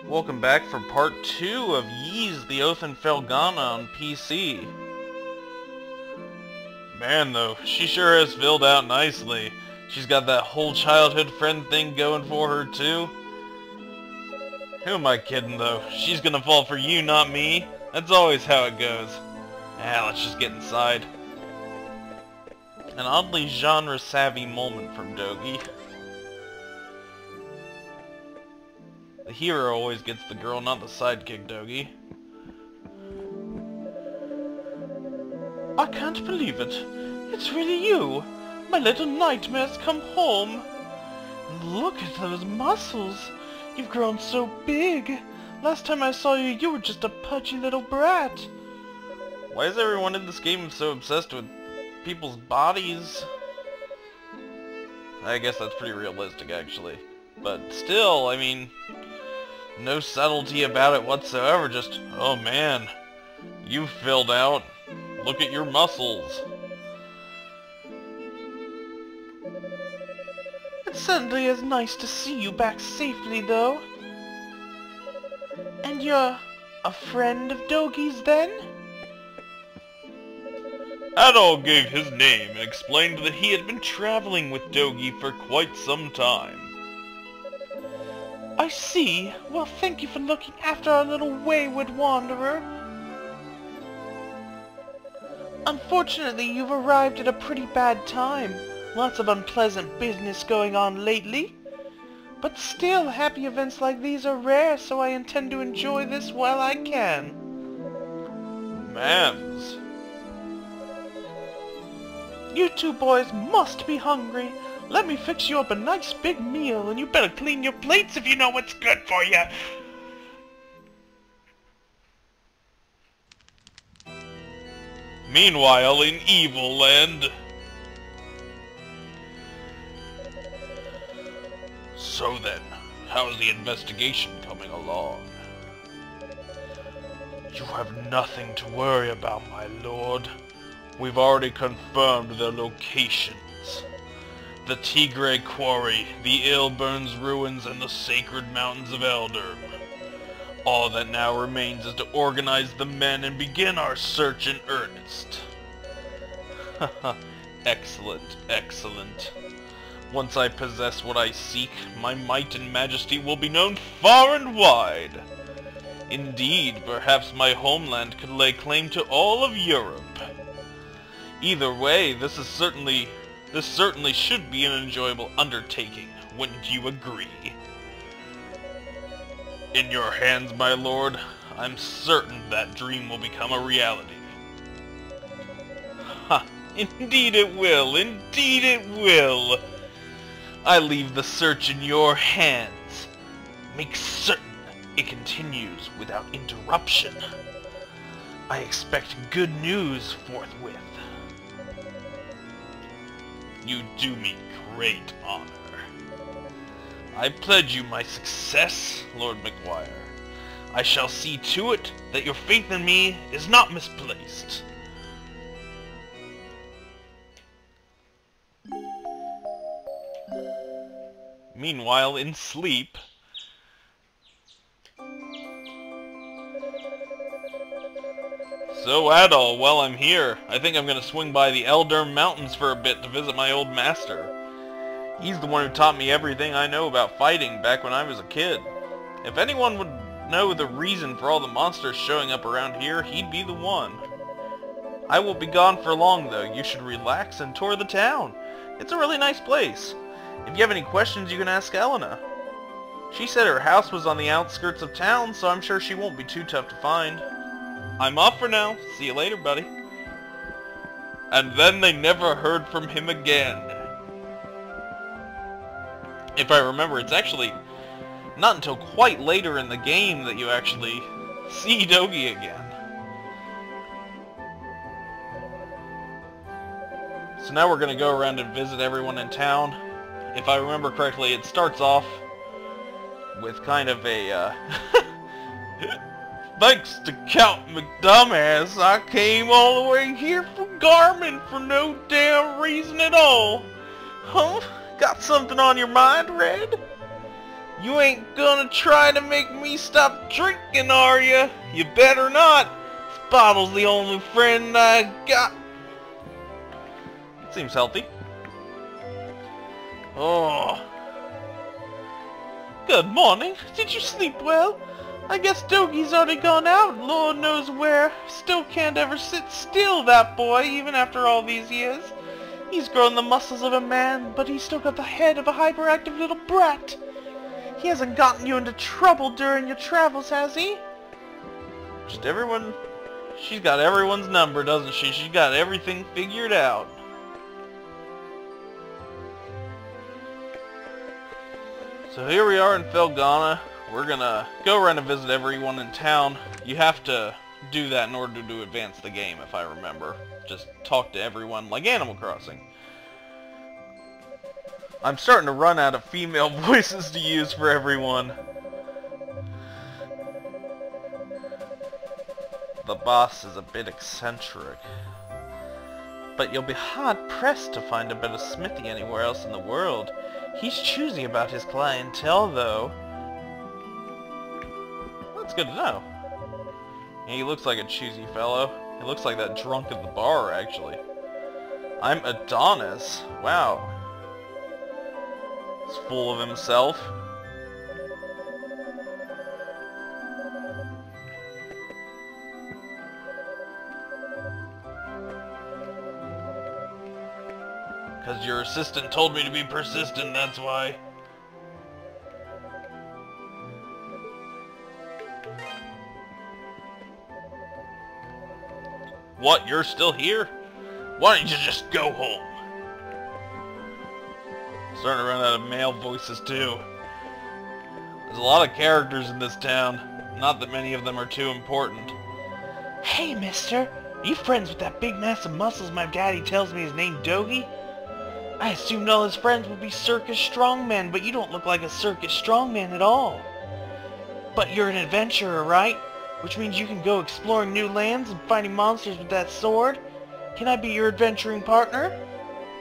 Welcome back for part 2 of Ys the Oath in Felghana on PC. Man though, she sure has filled out nicely. She's got that whole childhood friend thing going for her too. Who am I kidding though? She's gonna fall for you, not me. That's always how it goes. Let's just get inside. An oddly genre-savvy moment from Dogi. The hero always gets the girl, not the sidekick, Dogi. I can't believe it. It's really you. My little nightmare's come home. Look at those muscles. You've grown so big. Last time I saw you, you were just a pudgy little brat. Why is everyone in this game so obsessed with people's bodies? I guess that's pretty realistic, actually. But still, I mean, no subtlety about it whatsoever, just, oh man, you've filled out. Look at your muscles. It certainly is nice to see you back safely, though. And you're a friend of Dogi's, then? Adol gave his name and explained that he had been traveling with Dogi for quite some time. I see. Well, thank you for looking after our little wayward wanderer. Unfortunately, you've arrived at a pretty bad time. Lots of unpleasant business going on lately. But still, happy events like these are rare, so I intend to enjoy this while I can. Mams. You two boys must be hungry. Let me fix you up a nice big meal, and you better clean your plates if you know what's good for you. Meanwhile, in Evil Land. So then, how's the investigation coming along? You have nothing to worry about, my lord. We've already confirmed their locations. The Tigray Quarry, the Ilburns Ruins, and the Sacred Mountains of Eldorm. All that now remains is to organize the men and begin our search in earnest. Haha, excellent, excellent. Once I possess what I seek, my might and majesty will be known far and wide. Indeed, perhaps my homeland could lay claim to all of Europe. Either way, this certainly should be an enjoyable undertaking, wouldn't you agree? In your hands, my lord, I'm certain that dream will become a reality. Ha! Indeed it will! Indeed it will! I leave the search in your hands. Make certain it continues without interruption. I expect good news forthwith. You do me great honor. I pledge you my success, Lord McGuire. I shall see to it that your faith in me is not misplaced. Meanwhile, in sleep... So Adol, while I'm here, I think I'm gonna swing by the Eldorm Mountains for a bit to visit my old master. He's the one who taught me everything I know about fighting back when I was a kid. If anyone would know the reason for all the monsters showing up around here, he'd be the one. I won't be gone for long though. You should relax and tour the town. It's a really nice place. If you have any questions, you can ask Elena. She said her house was on the outskirts of town, so I'm sure she won't be too tough to find. I'm off for now. See you later, buddy. And then they never heard from him again. If I remember, it's actually not until quite later in the game that you actually see Dogi again. So now we're going to go around and visit everyone in town. If I remember correctly, it starts off with kind of a, thanks to Count McDumbass, I came all the way here from Garmin for no damn reason at all. Huh? Got something on your mind, Red? You ain't gonna try to make me stop drinking, are ya? You better not. This bottle's the only friend I got. Seems healthy. Oh. Good morning. Did you sleep well? I guess Dogi's already gone out, Lord knows where. Still can't ever sit still, that boy, even after all these years. He's grown the muscles of a man, but he's still got the head of a hyperactive little brat. He hasn't gotten you into trouble during your travels, has he? Just everyone... She's got everyone's number, doesn't she? She's got everything figured out. So here we are in Felghana. We're gonna go around and visit everyone in town. You have to do that in order to advance the game, if I remember. Just talk to everyone like Animal Crossing. I'm starting to run out of female voices to use for everyone. The boss is a bit eccentric. But you'll be hard-pressed to find a better smithy anywhere else in the world. He's choosy about his clientele, though. That's good to know. Yeah, he looks like a choosy fellow. He looks like that drunk at the bar, actually. I'm Adonis. Wow. He's full of himself. Because your assistant told me to be persistent, that's why. What, you're still here? Why don't you just go home? Starting to run out of male voices too. There's a lot of characters in this town. Not that many of them are too important. Hey, mister. Are you friends with that big mass of muscles my daddy tells me is named Dogi? I assumed all his friends would be circus strongmen, but you don't look like a circus strongman at all. But you're an adventurer, right? Which means you can go exploring new lands and fighting monsters with that sword? Can I be your adventuring partner?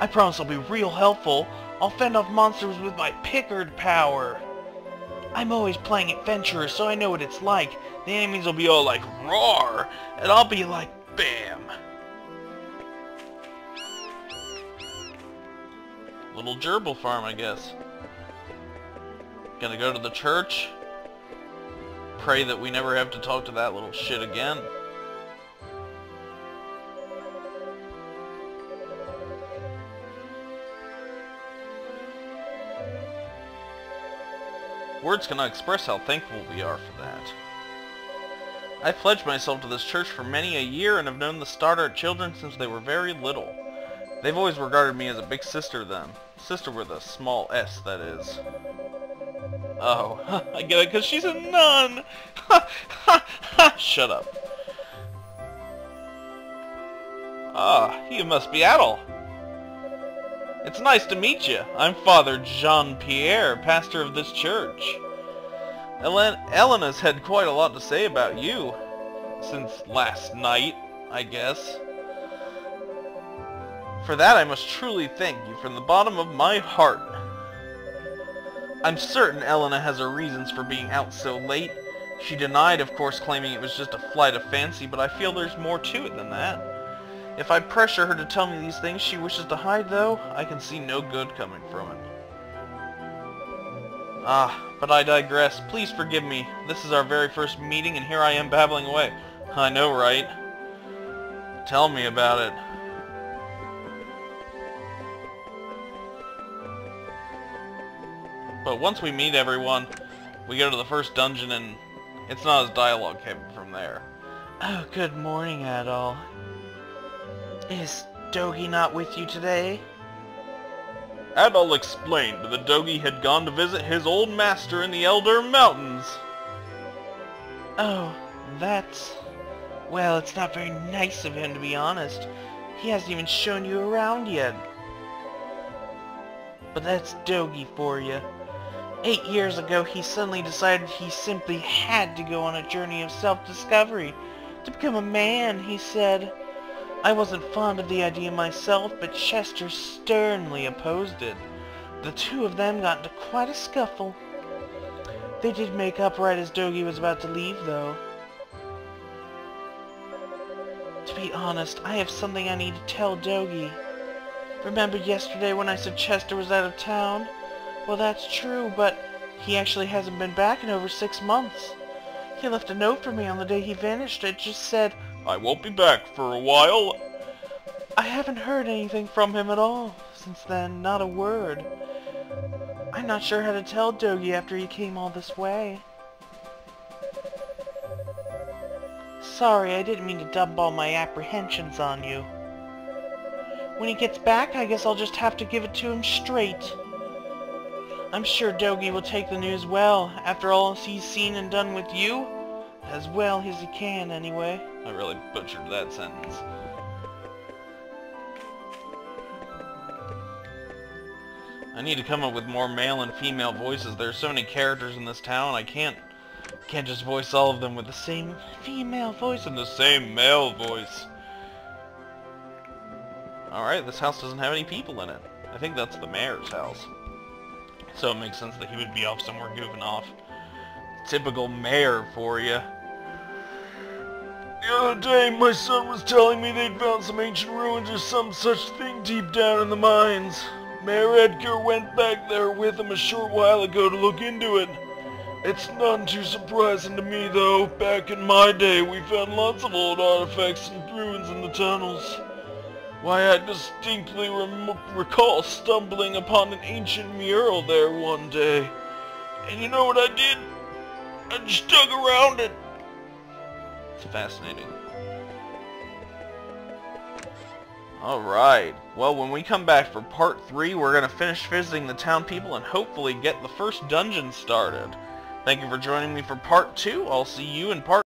I promise I'll be real helpful. I'll fend off monsters with my Pickard power. I'm always playing adventurer, so I know what it's like. The enemies will be all like, roar, and I'll be like, bam. Little gerbil farm, I guess. Gonna go to the church. Pray that we never have to talk to that little shit again. Words cannot express how thankful we are for that. I pledged myself to this church for many a year and have known the Stoddart children since they were very little. They've always regarded me as a big sister to them. Sister with a small s, that is. Oh, I get it, because she's a nun! Shut up. Ah, you must be Adol. It's nice to meet you. I'm Father Jean-Pierre, pastor of this church. Elena's had quite a lot to say about you. Since last night, I guess. For that I must truly thank you from the bottom of my heart. I'm certain Elena has her reasons for being out so late. She denied, of course, claiming it was just a flight of fancy, but I feel there's more to it than that. If I pressure her to tell me these things she wishes to hide, though, I can see no good coming from it. Ah, but I digress. Please forgive me. This is our very first meeting, and here I am babbling away. I know, right? Tell me about it. But once we meet everyone, we go to the first dungeon, and it's not as dialogue heavy from there. Oh, good morning, Adol. Is Dogi not with you today? Adol explained that Dogi had gone to visit his old master in the Elder Mountains. Oh, that's... Well, it's not very nice of him, to be honest. He hasn't even shown you around yet. But that's Dogi for you. 8 years ago, he suddenly decided he simply had to go on a journey of self-discovery. To become a man, he said. I wasn't fond of the idea myself, but Chester sternly opposed it. The two of them got into quite a scuffle. They did make up right as Dogi was about to leave, though. To be honest, I have something I need to tell Dogi. Remember yesterday when I said Chester was out of town? Well, that's true, but he actually hasn't been back in over 6 months. He left a note for me on the day he vanished. It just said, "I won't be back for a while." I haven't heard anything from him at all since then, not a word. I'm not sure how to tell Dogi after he came all this way. Sorry, I didn't mean to dump all my apprehensions on you. When he gets back, I guess I'll just have to give it to him straight. I'm sure Dogi will take the news well, after all he's seen and done with you. As well as he can, anyway. I really butchered that sentence. I need to come up with more male and female voices. There's so many characters in this town, I can't just voice all of them with the same female voice and the same male voice. Alright, this house doesn't have any people in it. I think that's the mayor's house. So it makes sense that he would be off somewhere goofing off. Typical mayor for you. The other day, my son was telling me they'd found some ancient ruins or some such thing deep down in the mines. Mayor Edgar went back there with him a short while ago to look into it. It's none too surprising to me, though. Back in my day, we found lots of old artifacts and ruins in the tunnels. Why, I distinctly recall stumbling upon an ancient mural there one day. And you know what I did? I just dug around it. It's fascinating. Alright, well, when we come back for part 3, we're going to finish visiting the town people and hopefully get the first dungeon started. Thank you for joining me for part 2. I'll see you in part